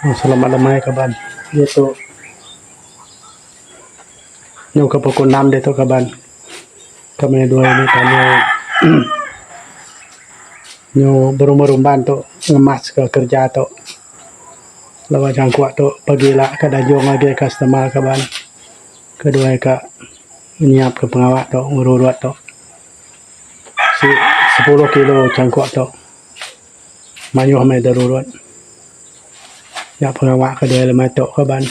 Selamat damai kaban. Dia tu nyo kapag nam dito kaban. Kami dua ini tanya nyo berumah-rumah tu ngemas ke kerja tu. Lawa jangkuak tu pagilah ke dajong lagi customer kaban. Kedua ka nyiap ke pengawak tu ngurut tu. 10 kilo jangkuak tu. Mayu hamai darurat. Ya pengawak kedua lemah tu kaban.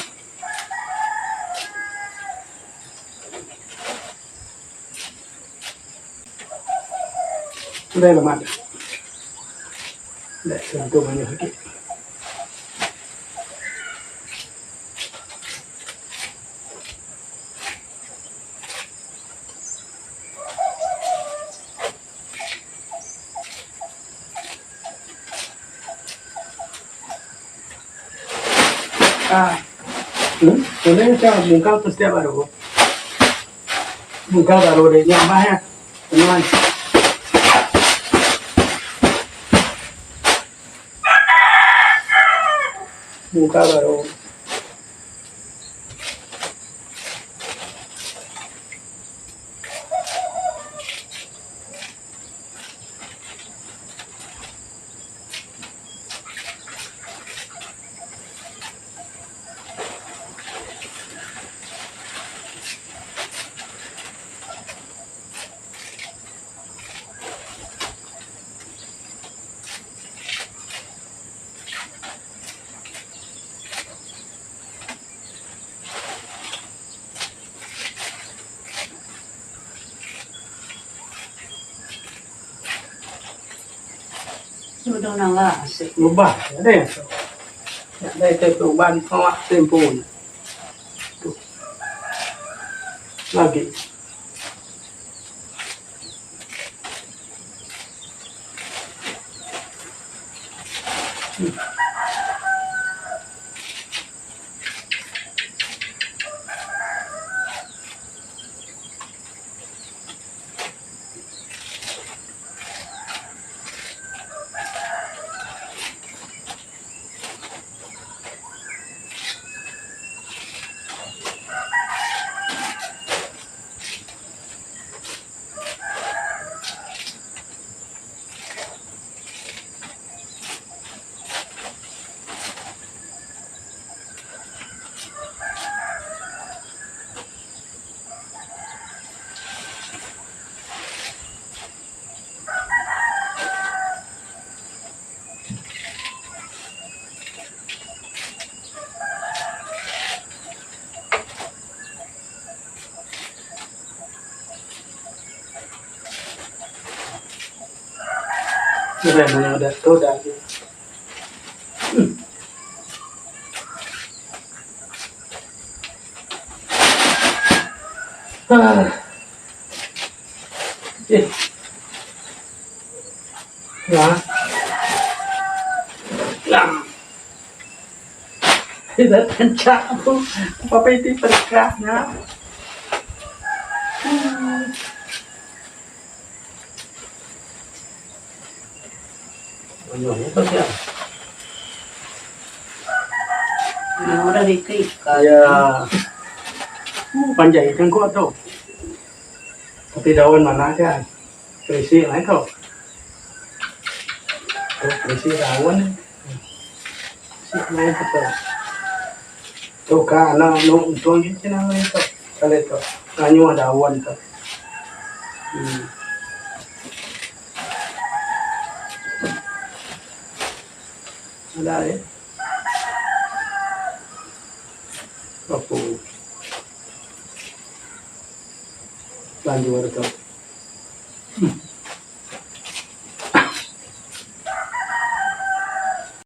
Đây là mặt để làm tôi bao nhiêu cái ini saya bungkal setiap baru deh nyamah ya teman buka baru Sudah nangga asik. Lubang, ada yang so. Ada itu lubang awak tempun. Tuh. Lagi. Ini mana ada tu dah. Ya. Lam. Tidak kencang tu. Apa itu perkahnya? Udah diklik. Ya. Panjang kan kuat tu. Tapi daun mana kan? Berisi lain tu. Berisi daun. Berisi lain tu. Tu kan anak tuang itu nama itu. Kalau itu, anyu daun tu. Ada ya. Apa? Lanjut tu.